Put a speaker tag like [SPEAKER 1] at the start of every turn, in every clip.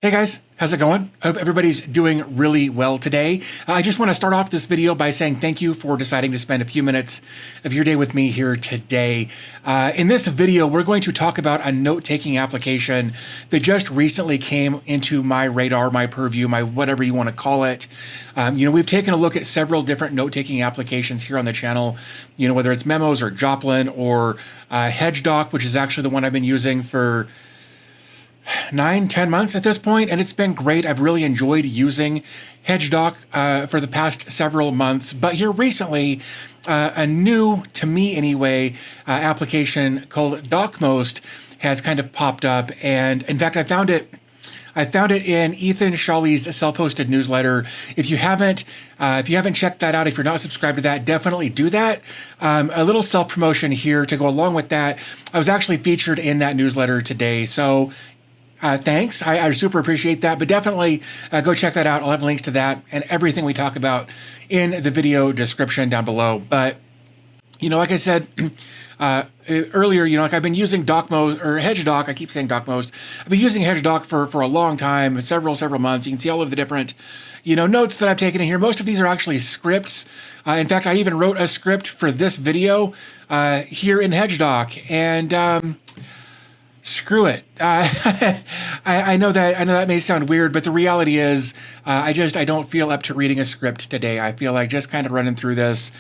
[SPEAKER 1] Hey guys, how's it going? I hope everybody's doing really well today. I just want to start off this video by saying thank you for deciding to spend a few minutes of your day with me here today. In this video, we're going to talk about a note-taking application that just recently came into my radar, my purview, my whatever you want to call it. We've taken a look at several different note-taking applications here on the channel, whether it's Memos or Joplin or HedgeDoc, which is actually the one I've been using for 9-10 months at this point, and it's been great. I've really enjoyed using HedgeDoc for the past several months, but here recently, a new, to me anyway, application called Docmost has kind of popped up, and in fact, I found it in Ethan Shawley's self-hosted newsletter. If you haven't checked that out, if you're not subscribed to that, definitely do that. A little self-promotion here to go along with that. I was actually featured in that newsletter today, so thanks. I super appreciate that, but definitely go check that out. I'll have links to that and everything we talk about in the video description down below. But, like I said earlier, I've been using Docmost or HedgeDoc. I keep saying Docmost. I've been using HedgeDoc for a long time, several months. You can see all of the different, notes that I've taken in here. Most of these are actually scripts. In fact, I even wrote a script for this video here in HedgeDoc, and screw it. I know that may sound weird, but the reality is I don't feel up to reading a script today. I feel like just kind of running through this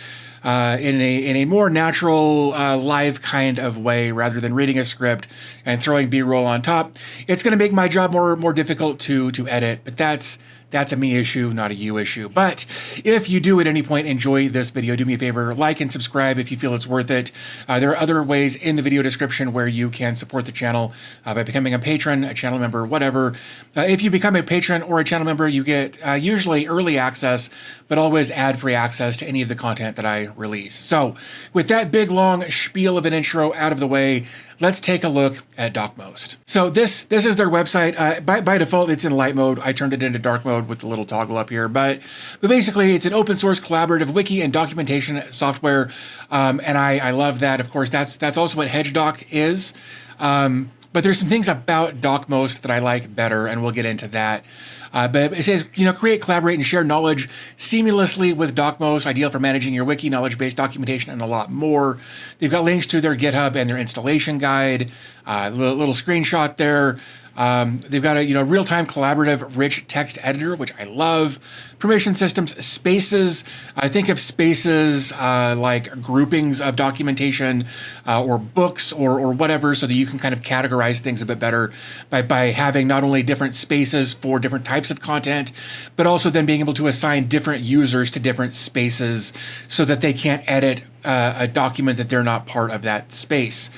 [SPEAKER 1] in a more natural, live kind of way rather than reading a script and throwing B-roll on top. It's going to make my job more difficult to edit, but that's a me issue, not a you issue. But if you do at any point enjoy this video, do me a favor, like and subscribe if you feel it's worth it. There are other ways in the video description where you can support the channel by becoming a patron, a channel member, whatever. If you become a patron or a channel member, you get usually early access, but always ad-free access to any of the content that I release. So with that big, long spiel of an intro out of the way, let's take a look at Docmost. So this is their website. By default, it's in light mode. I turned it into dark mode with the little toggle up here. But basically, it's an open source collaborative wiki and documentation software. And I love that. Of course, that's also what HedgeDoc is. But there's some things about Docmost that I like better, and we'll get into that. But it says, create, collaborate, and share knowledge seamlessly with Docmost, ideal for managing your wiki, knowledge-based documentation, and a lot more. They've got links to their GitHub and their installation guide, little screenshot there. They've got a real-time collaborative rich text editor, which I love. Permission systems, spaces. I think of spaces like groupings of documentation or books or whatever, so that you can kind of categorize things a bit better by having not only different spaces for different types of content, but also then being able to assign different users to different spaces so that they can't edit a document that they're not part of that space.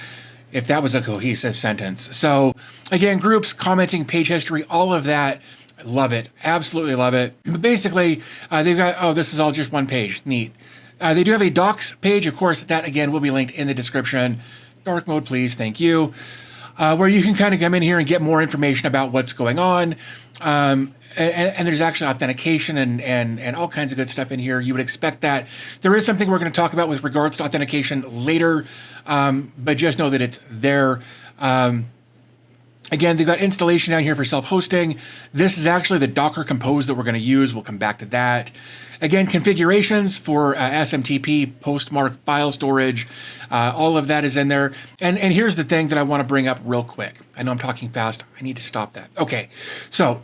[SPEAKER 1] If that was a cohesive sentence. So again, groups, commenting, page history, all of that, I love it. Absolutely love it. But basically, they've got, this is all just one page. Neat. They do have a docs page. Of course, that again will be linked in the description. Dark mode, please. Thank you. Where you can kind of come in here and get more information about what's going on. And there's actually authentication and all kinds of good stuff in here. You would expect that. There is something we're going to talk about with regards to authentication later, but just know that it's there. Again, they've got installation down here for self-hosting. This is actually the Docker Compose that we're going to use. We'll come back to that. Again, configurations for SMTP, postmark, file storage, all of that is in there. And here's the thing that I want to bring up real quick. I know I'm talking fast. I need to stop that. Okay, so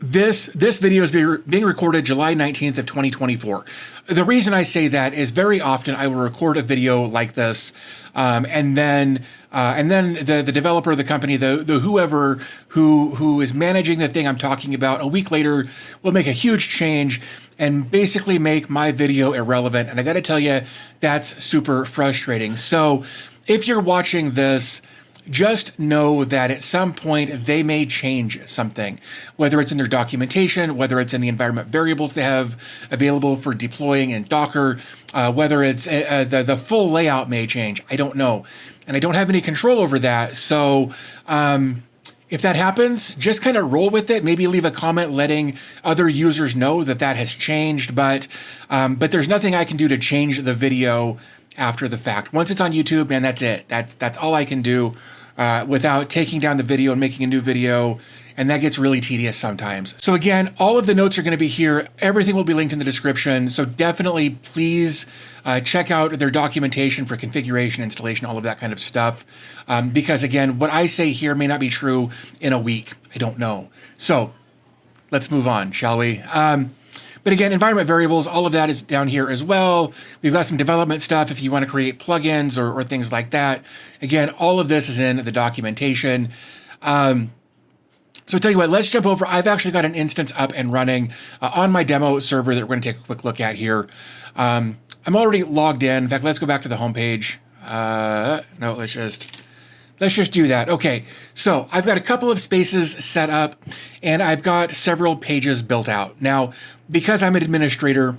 [SPEAKER 1] this video is being recorded July 19th of 2024. The reason I say that is very often I will record a video like this, and then the developer of the company, the whoever who is managing the thing I'm talking about, a week later will make a huge change and basically make my video irrelevant. And I got to tell you, that's super frustrating. So if you're watching this, just know that at some point they may change something, whether it's in their documentation, whether it's in the environment variables they have available for deploying in Docker, whether it's the full layout may change. I don't know. And I don't have any control over that. So if that happens, just kind of roll with it. Maybe leave a comment letting other users know that that has changed. But there's nothing I can do to change the video after the fact. Once it's on YouTube, man, that's it. That's all I can do. without taking down the video and making a new video. And that gets really tedious sometimes. So again, all of the notes are going to be here. Everything will be linked in the description. So definitely please check out their documentation for configuration, installation, all of that kind of stuff. Because again, what I say here may not be true in a week. I don't know. So let's move on, shall we? But again, environment variables, all of that is down here as well. We've got some development stuff if you want to create plugins or things like that. Again, all of this is in the documentation. So I'll tell you what, let's jump over. I've actually got an instance up and running on my demo server that we're going to take a quick look at here. I'm already logged in. In fact, let's go back to the homepage. No, let's just do that. Okay, so I've got a couple of spaces set up and I've got several pages built out. Now, because I'm an administrator,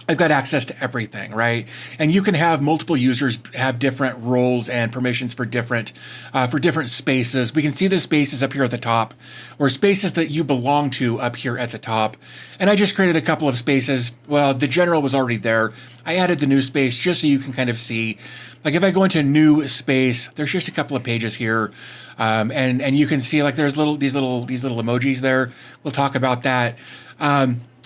[SPEAKER 1] I've got access to everything, right? And you can have multiple users have different roles and permissions for different spaces. We can see the spaces up here at the top, or spaces that you belong to up here at the top. And I just created a couple of spaces. Well, the general was already there. I added the new space just so you can kind of see. Like if I go into new space, there's just a couple of pages here, and you can see like there's these little emojis there. We'll talk about that.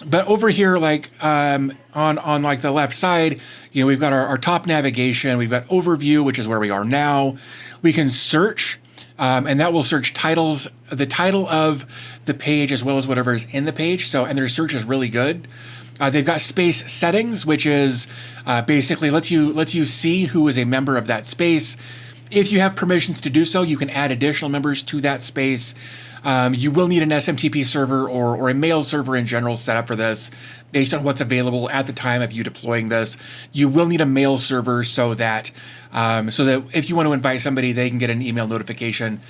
[SPEAKER 1] But over here, like on like the left side, you know, we've got our top navigation. We've got overview, which is where we are now. We can search, and that will search titles, the title of the page, as well as whatever is in the page. So, and their search is really good. They've got space settings, which is basically lets you see who is a member of that space. If you have permissions to do so, you can add additional members to that space. You will need an SMTP server or a mail server in general set up for this based on what's available at the time of you deploying this. You will need a mail server so that if you want to invite somebody, they can get an email notification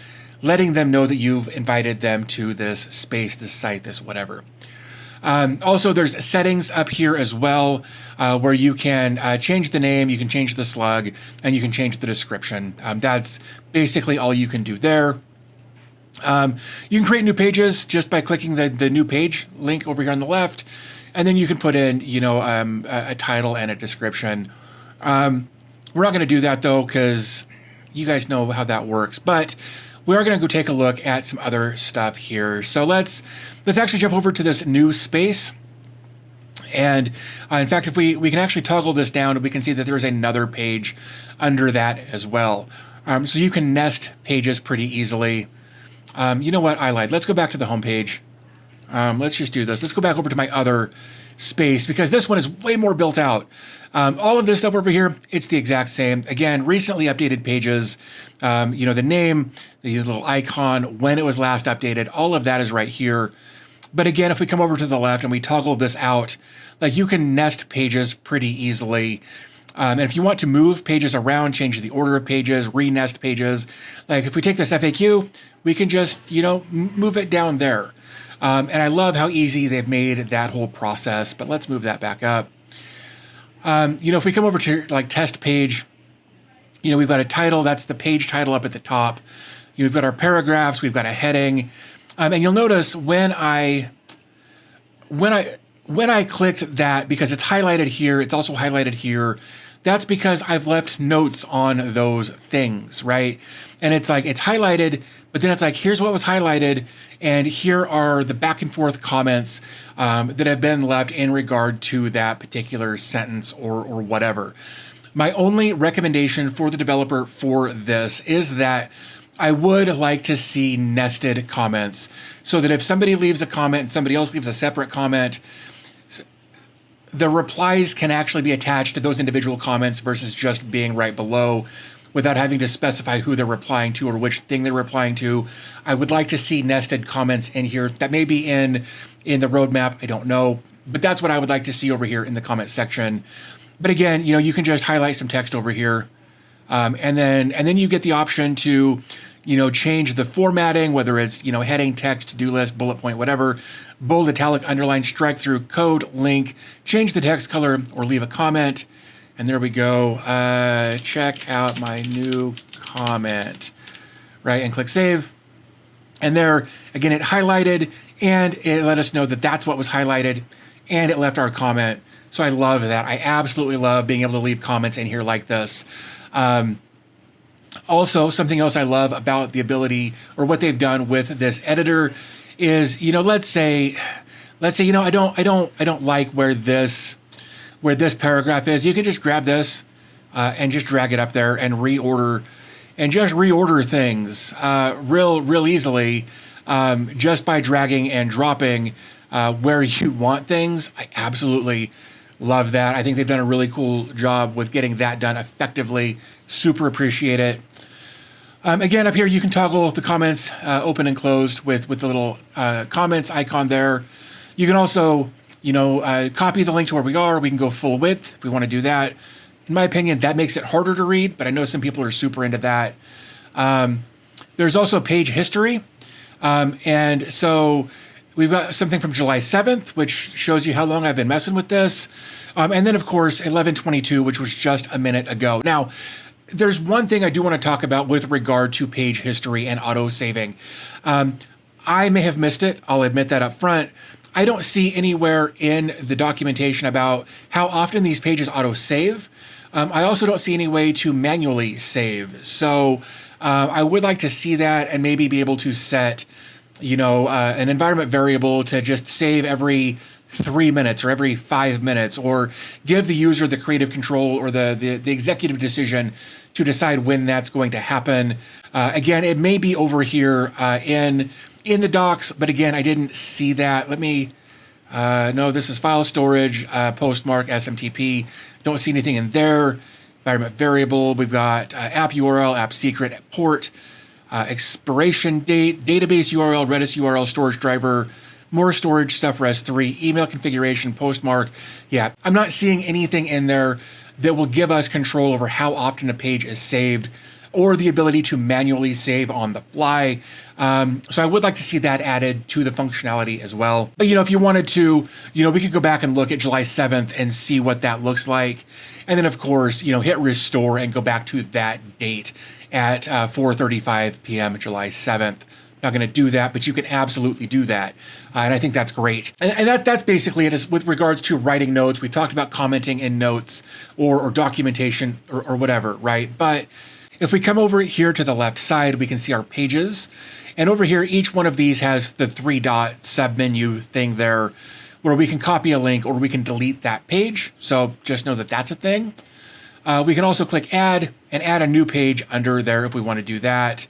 [SPEAKER 1] letting them know that you've invited them to this space, this site, this whatever. Also, there's settings up here as well where you can change the name, you can change the slug, and you can change the description. That's basically all you can do there. You can create new pages just by clicking the new page link over here on the left, and then you can put in, you know, a title and a description. We're not going to do that though, because you guys know how that works. But we are going to go take a look at some other stuff here. So let's actually jump over to this new space. And in fact, if we can actually toggle this down, we can see that there's another page under that as well. So you can nest pages pretty easily. You know what? I lied. Let's go back to the home page. Let's just do this. Let's go back over to my other space because this one is way more built out. All of this stuff over here, it's the exact same. Again, recently updated pages, you know, the name, the little icon, when it was last updated, all of that is right here. But again, if we come over to the left and we toggle this out, like you can nest pages pretty easily. And if you want to move pages around, change the order of pages, re-nest pages, like if we take this FAQ, we can just, you know, move it down there. And I love how easy they've made that whole process, but let's move that back up. You know, if we come over to like test page, you know, we've got a title, that's the page title up at the top. We've got our paragraphs, we've got a heading. And you'll notice when I clicked that, because it's highlighted here, it's also highlighted here, that's because I've left notes on those things, right? And it's like, it's highlighted, but then it's like, here's what was highlighted, and here are the back and forth comments that have been left in regard to that particular sentence or whatever. My only recommendation for the developer for this is that I would like to see nested comments so that if somebody leaves a comment and somebody else leaves a separate comment, the replies can actually be attached to those individual comments versus just being right below without having to specify who they're replying to or which thing they're replying to. I would like to see nested comments in here. That may be in the roadmap, I don't know, but that's what I would like to see over here in the comment section. But again, you know, you can just highlight some text over here, and then you get the option to, you know, change the formatting, whether it's, you know, heading, text, to-do list, bullet point, whatever, bold, italic, underline, strike through, code, link, change the text color, or leave a comment. And there we go. Check out my new comment, right? And click save. And there, again, it highlighted and it let us know that that's what was highlighted and it left our comment. So I love that. I absolutely love being able to leave comments in here like this. Also, something else I love about the ability or what they've done with this editor is, let's say, I don't like where this paragraph is. You can just grab this and just drag it up there and reorder things real easily just by dragging and dropping where you want things. I absolutely love that. I think they've done a really cool job with getting that done effectively. Super appreciate it. Again, up here, you can toggle the comments open and closed with the little comments icon there. You can also, copy the link to where we are. We can go full width if we want to do that. In my opinion, that makes it harder to read, but I know some people are super into that. There's also page history. And so we've got something from July 7th, which shows you how long I've been messing with this. And then, of course, 11/22, which was just a minute ago. Now, there's one thing I do want to talk about with regard to page history and auto-saving. I may have missed it. I'll admit that up front. I don't see anywhere in the documentation about how often these pages auto-save. I also don't see any way to manually save. So I would like to see that and maybe be able to set, an environment variable to just save every 3 minutes or every 5 minutes, or give the user the creative control or the executive decision to decide when that's going to happen. Again, it may be over here in the docs, but again, I didn't see that. Let me, no, this is file storage, postmark, SMTP. Don't see anything in there. Environment variable, we've got app URL, app secret, port, expiration date, database URL, Redis URL, storage driver, more storage stuff for S3, email configuration, postmark. Yeah, I'm not seeing anything in there that will give us control over how often a page is saved or the ability to manually save on the fly. So I would like to see that added to the functionality as well. But, if you wanted to, we could go back and look at July 7th and see what that looks like. And then, of course, hit restore and go back to that date at 4:35 p.m. July 7th. Not going to do that, but you can absolutely do that. And I think that's great. And that's basically it with regards to writing notes. We talked about commenting in notes or documentation or whatever, right? But if we come over here to the left side, we can see our pages. And over here, each one of these has the 3-dot submenu thing there where we can copy a link or we can delete that page. So just know that that's a thing. We can also click add and add a new page under there if we want to do that.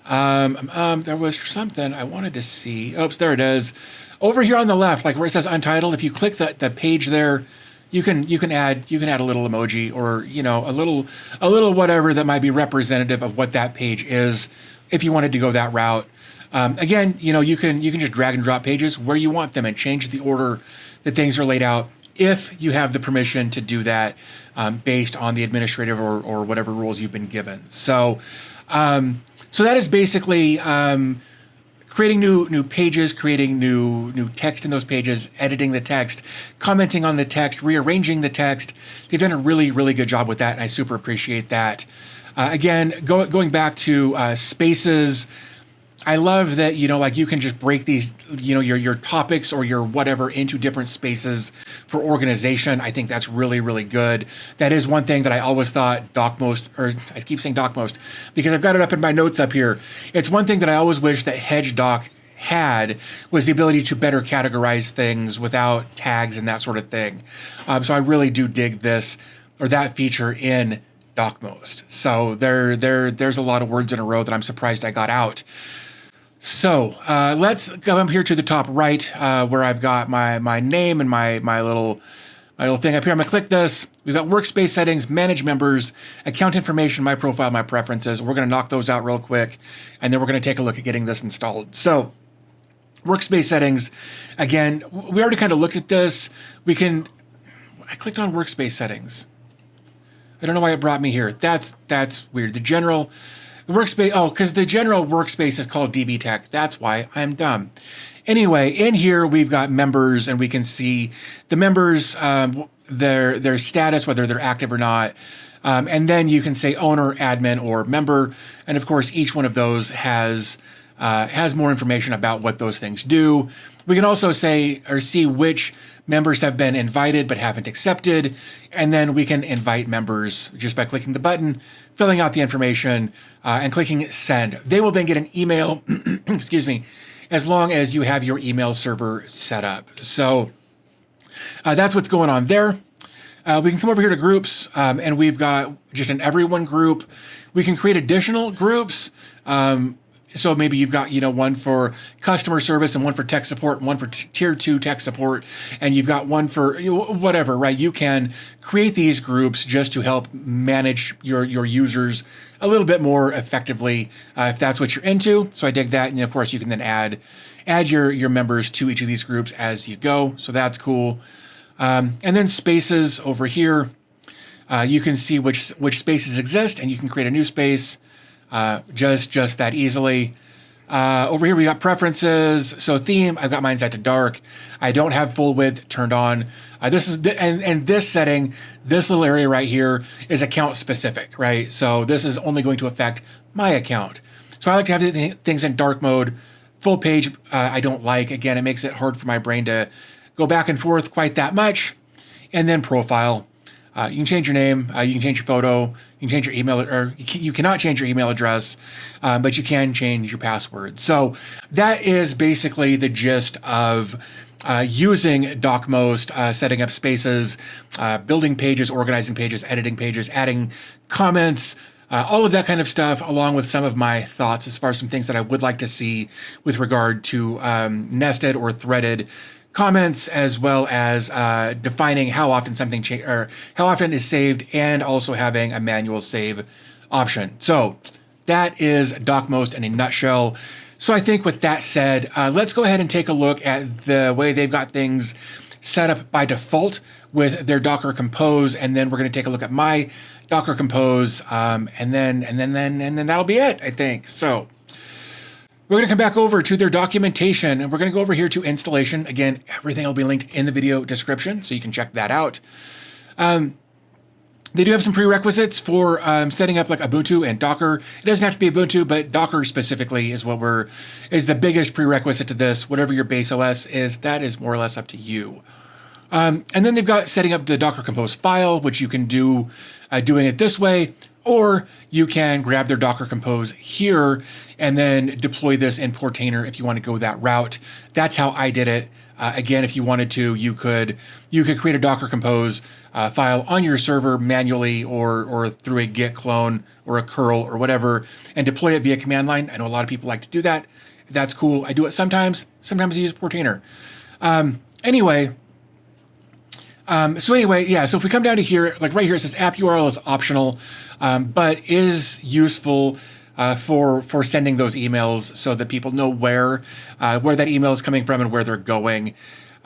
[SPEAKER 1] There was something I wanted to see. Oops, there it is. Over here on the left, like where it says untitled, if you click the page there, you can add a little emoji or a little whatever that might be representative of what that page is if you wanted to go that route. Again, you can just drag and drop pages where you want them and change the order that things are laid out if you have the permission to do that based on the administrative or whatever rules you've been given. So that is basically creating new pages, creating new text in those pages, editing the text, commenting on the text, rearranging the text. They've done a really, really good job with that, and I super appreciate that. Again, going back to spaces, I love that, you can just break these, your topics or your whatever into different spaces for organization. I think that's really, really good. That is one thing that I always thought Docmost, or I keep saying Docmost because I've got it up in my notes up here. It's one thing that I always wish that HedgeDoc had was the ability to better categorize things without tags and that sort of thing. So I really do dig this or that feature in Docmost. So there's a lot of words in a row that I'm surprised I got out. So let's come up here to the top right where I've got my name and my little thing up here. I'm going to click this. We've got workspace settings, manage members, account information, my profile, my preferences. We're going to knock those out real quick, and then we're going to take a look at getting this installed. So workspace settings, again, we already kind of looked at this. I clicked on workspace settings. I don't know why it brought me here. That's weird. The general workspace, because the general workspace is called DB Tech. That's why I'm dumb. Anyway, in here we've got members, and we can see the members, their status, whether they're active or not. And then you can say owner, admin, or member. And of course, each one of those has has more information about what those things do. We can also say or see which members have been invited but haven't accepted, and then we can invite members just by clicking the button, filling out the information, and clicking send. They will then get an email, excuse me, as long as you have your email server set up. So that's what's going on there. We can come over here to groups, and we've got just an everyone group. We can create additional groups. So maybe you've got, one for customer service and one for tech support and one for tier 2 tech support, and you've got one for whatever, right? You can create these groups just to help manage your users a little bit more effectively if that's what you're into. So I dig that. And of course, you can then add your members to each of these groups as you go. So that's cool. And then spaces over here, you can see which spaces exist, and you can create a new space. Just that easily. Over here we got preferences. So theme, I've got mine set to dark. I don't have full width turned on. This is and this setting, this little area right here is account specific, right? So this is only going to affect my account. So I like to have things in dark mode. Full page, I don't like. Again, it makes it hard for my brain to go back and forth quite that much. And then profile. You can change your name, you can change your photo, you can change your email, or you cannot change your email address, but you can change your password. So that is basically the gist of using Docmost, setting up spaces, building pages, organizing pages, editing pages, adding comments, all of that kind of stuff, along with some of my thoughts as far as some things that I would like to see with regard to nested or threaded comments, as well as defining how often something or how often is saved, and also having a manual save option. So that is Docmost in a nutshell. So I think with that said, let's go ahead and take a look at the way they've got things set up by default with their Docker Compose, and then we're going to take a look at my Docker Compose, and then that'll be it, I think. So we're going to come back over to their documentation, and we're going to go over here to installation. Again, everything will be linked in the video description, so you can check that out. They do have some prerequisites for setting up like Ubuntu and Docker. It doesn't have to be Ubuntu, but Docker specifically is is the biggest prerequisite to this. Whatever your base OS is, that is more or less up to you. And then they've got setting up the Docker Compose file, which you can do doing it this way, or you can grab their Docker Compose here and then deploy this in Portainer if you want to go that route. That's how I did it. Again, if you wanted to, you could create a Docker Compose file on your server manually or through a Git clone or a curl or whatever, and deploy it via command line. I know a lot of people like to do that. That's cool. I do it sometimes. Sometimes I use Portainer. So if we come down to here, like right here, it says app URL is optional, but is useful for sending those emails so that people know where that email is coming from and where they're going.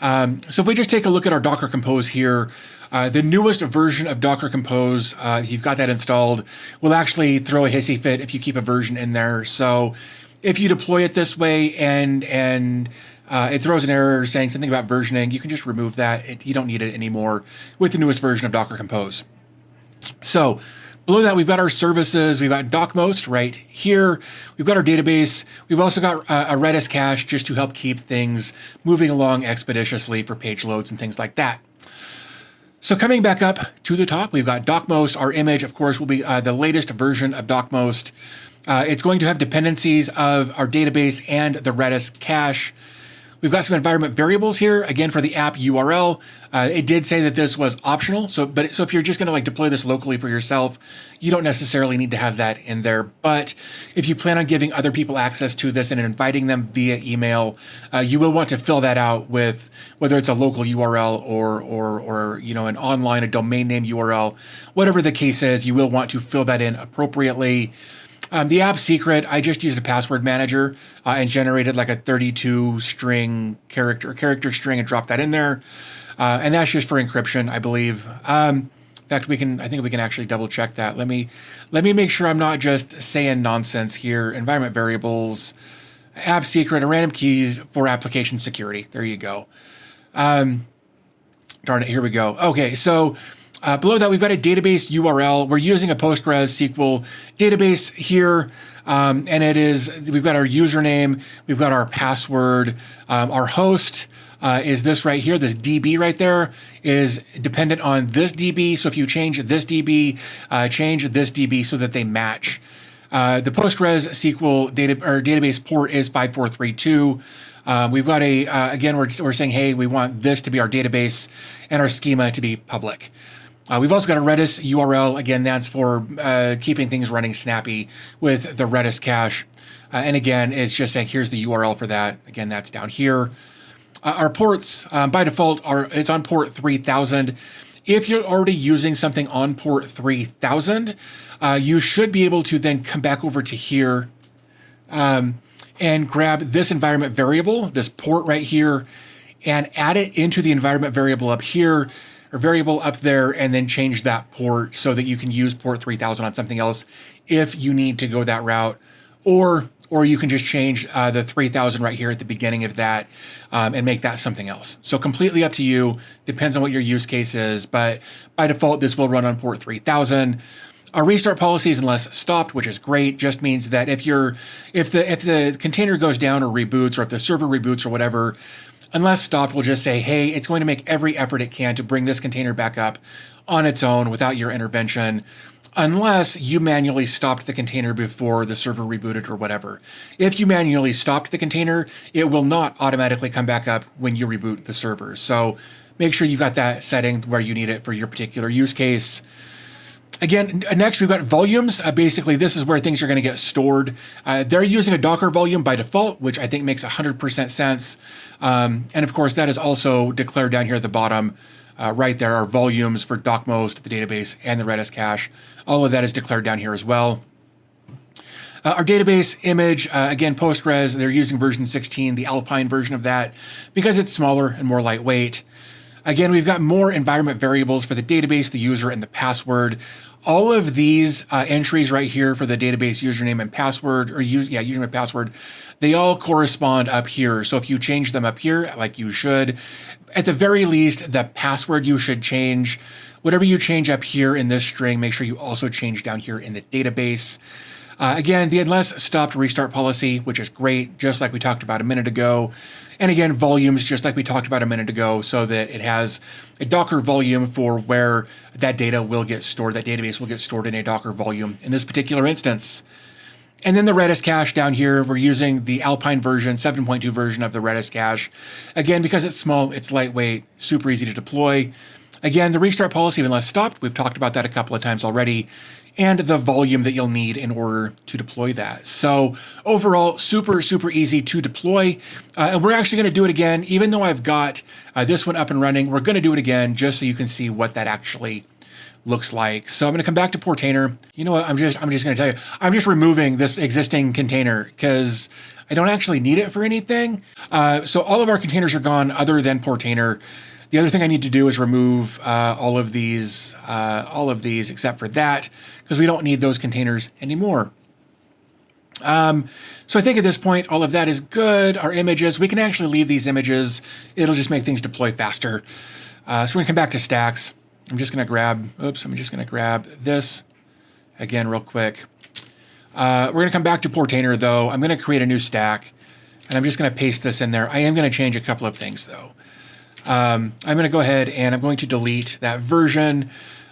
[SPEAKER 1] So if we just take a look at our Docker Compose here, the newest version of Docker Compose, if you've got that installed, will actually throw a hissy fit if you keep a version in there. So if you deploy it this way and it throws an error saying something about versioning, you can just remove that. You don't need it anymore with the newest version of Docker Compose. So below that, we've got our services. We've got Docmost right here. We've got our database. We've also got a Redis cache just to help keep things moving along expeditiously for page loads and things like that. So coming back up to the top, we've got Docmost. Our image, of course, will be the latest version of Docmost. It's going to have dependencies of our database and the Redis cache. We've got some environment variables here, again, for the app URL. It did say that this was optional. So if you're just going to deploy this locally for yourself, you don't necessarily need to have that in there. But if you plan on giving other people access to this and inviting them via email, you will want to fill that out with whether it's a local URL or an online, a domain name URL, whatever the case is, you will want to fill that in appropriately. The app secret, I just used a password manager and generated like a 32 string character string and dropped that in there. And that's just for encryption, I believe. In fact, I think we can actually double check that. Let me make sure I'm not just saying nonsense here. Environment variables, app secret, and random keys for application security. There you go. Darn it, here we go. Okay, so Below that, we've got a database URL. We're using a PostgreSQL database here, and we've got our username, we've got our password, our host is this right here. This DB right there is dependent on this DB. So if you change this DB, change this DB so that they match. The PostgreSQL database port is 5432. We've got again, we're saying, hey, we want this to be our database and our schema to be public. We've also got a Redis URL. Again, that's for keeping things running snappy with the Redis cache. And again, it's just saying, here's the URL for that. Again, that's down here. Our ports, by default, it's on port 3000. If you're already using something on port 3000, you should be able to then come back over to here and grab this environment variable, this port right here, and add it into the environment variable up here, or variable up there, and then change that port so that you can use port 3000 on something else if you need to go that route. Or you can just change the 3000 right here at the beginning of that and make that something else. So completely up to you, depends on what your use case is, but by default, this will run on port 3000. Our restart policy is unless stopped, which is great. Just means that if the container goes down or reboots, or if the server reboots or whatever, unless stopped, we'll just say, hey, it's going to make every effort it can to bring this container back up on its own without your intervention, unless you manually stopped the container before the server rebooted or whatever. If you manually stopped the container, it will not automatically come back up when you reboot the server. So make sure you've got that setting where you need it for your particular use case. Again, next we've got volumes. Basically, this is where things are going to get stored. They're using a Docker volume by default, which I think makes 100% sense. And of course, that is also declared down here at the bottom. Right there are volumes for Docmost, the database, and the Redis cache. All of that is declared down here as well. Our database image, again, Postgres, they're using version 16, the Alpine version of that, because it's smaller and more lightweight. Again, we've got more environment variables for the database, the user, and the password. All of these entries right here for the database username and password, username and password, they all correspond up here. So if you change them up here, like you should, at the very least, the password you should change. Whatever you change up here in this string, make sure you also change down here in the database. Again, the unless stopped restart policy, which is great, just like we talked about a minute ago. And again, volumes, just like we talked about a minute ago, so that it has a Docker volume for where that data will get stored. That database will get stored in a Docker volume in this particular instance. And then the Redis cache down here, we're using the Alpine version, 7.2 version of the Redis cache. Again, because it's small, it's lightweight, super easy to deploy. Again, the restart policy, unless stopped, we've talked about that a couple of times already, and the volume that you'll need in order to deploy that. So overall, super, super easy to deploy. And we're actually going to do it again, even though I've got this one up and running, we're going to do it again just so you can see what that actually looks like. So I'm going to come back to Portainer. You know what? I'm just going to tell you, I'm just removing this existing container because I don't actually need it for anything. So all of our containers are gone other than Portainer. The other thing I need to do is remove all of these except for that, because we don't need those containers anymore. So I think at this point, all of that is good. Our images, we can actually leave these images. It'll just make things deploy faster. So we're going to come back to stacks. I'm just going to grab this again real quick. We're going to come back to Portainer, though. I'm going to create a new stack, and I'm just going to paste this in there. I am going to change a couple of things, though. I'm going to go ahead and I'm going to delete that version,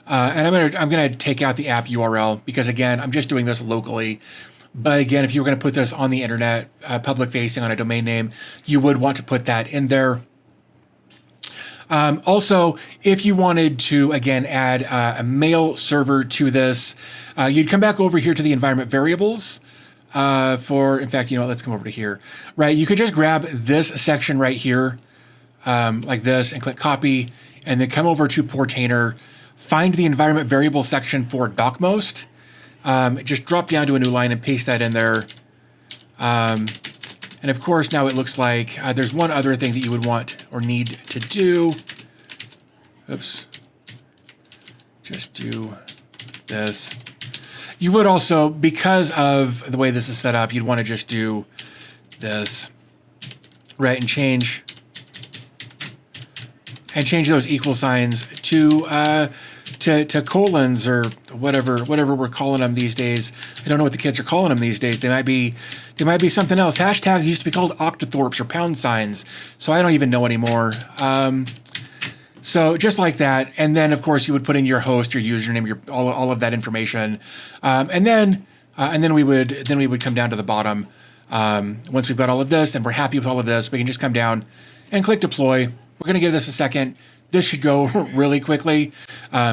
[SPEAKER 1] and I'm going to take out the app URL because, again, I'm just doing this locally. But again, if you were going to put this on the internet, public facing on a domain name, you would want to put that in there. Also, if you wanted to, again, add a mail server to this, you'd come back over here to the environment variables. In fact, you know what, let's come over to here. Right, you could just grab this section right here, like this, and click copy, and then come over to Portainer, find the environment variable section for Docmost, just drop down to a new line and paste that in there. And of course, now it looks like there's one other thing that you would want or need to do. Oops. Just do this. You would also, because of the way this is set up, you'd want to just do this, right, and change those equal signs to to colons or whatever we're calling them these days. I don't know what the kids are calling them these days. They might be something else. Hashtags used to be called octothorpes or pound signs, so I don't even know anymore. So just like that, and then of course you would put in your host, your username, your all of that information, and then we would come down to the bottom. Once we've got all of this and we're happy with all of this, we can just come down and click deploy. We're going to give this a second. This should go really quickly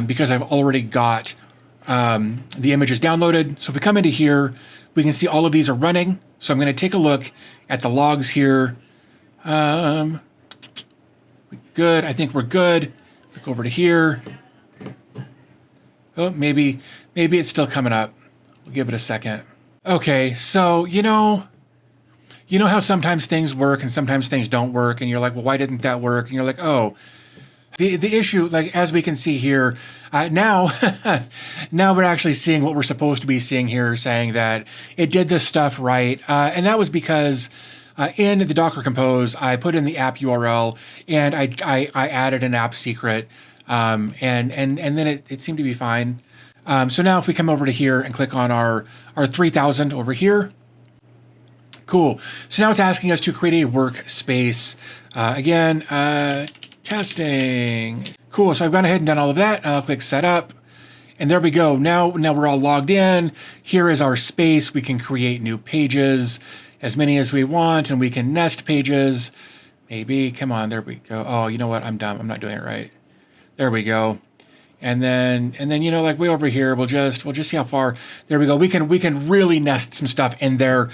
[SPEAKER 1] because I've already got the images downloaded. So if we come into here, we can see all of these are running. So I'm going to take a look at the logs here. Good. I think we're good. Click over to here. Oh, maybe it's still coming up. We'll give it a second. Okay, so you know how sometimes things work and sometimes things don't work, and you're like, well, why didn't that work? And you're like, oh, the issue, like as we can see here, now we're actually seeing what we're supposed to be seeing here, saying that it did this stuff right, and that was because in the Docker Compose, I put in the app URL and I added an app secret, and then it seemed to be fine. So now if we come over to here and click on our 3000 over here, cool. So now it's asking us to create a workspace. Again, testing. Cool. So I've gone ahead and done all of that. I'll click setup. And there we go. Now we're all logged in. Here is our space. We can create new pages, as many as we want, and we can nest pages. Maybe, come on, there we go. Oh, you know what? I'm dumb. I'm not doing it right. There we go. And then like way over here, we'll just see how far. There we go. We can really nest some stuff in there.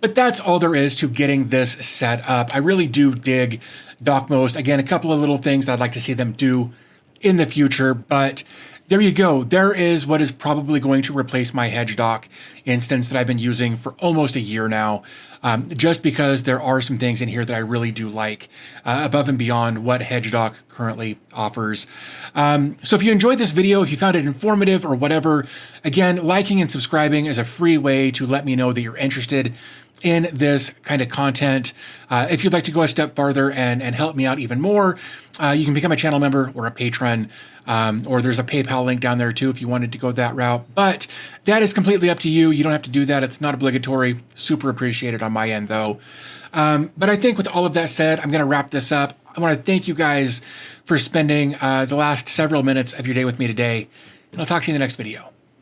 [SPEAKER 1] But that's all there is to getting this set up. I really do dig Docmost. Again, a couple of little things that I'd like to see them do in the future, but there you go. There is what is probably going to replace my HedgeDoc instance that I've been using for almost a year now, just because there are some things in here that I really do like above and beyond what HedgeDoc currently offers. So if you enjoyed this video, if you found it informative or whatever, again, liking and subscribing is a free way to let me know that you're interested in this kind of content. If you'd like to go a step farther and help me out even more, you can become a channel member or a patron, or there's a PayPal link down there too if you wanted to go that route. But that is completely up to you. You don't have to do that. It's not obligatory. Super appreciated on my end though. But I think with all of that said, I'm going to wrap this up. I want to thank you guys for spending the last several minutes of your day with me today, and I'll talk to you in the next video.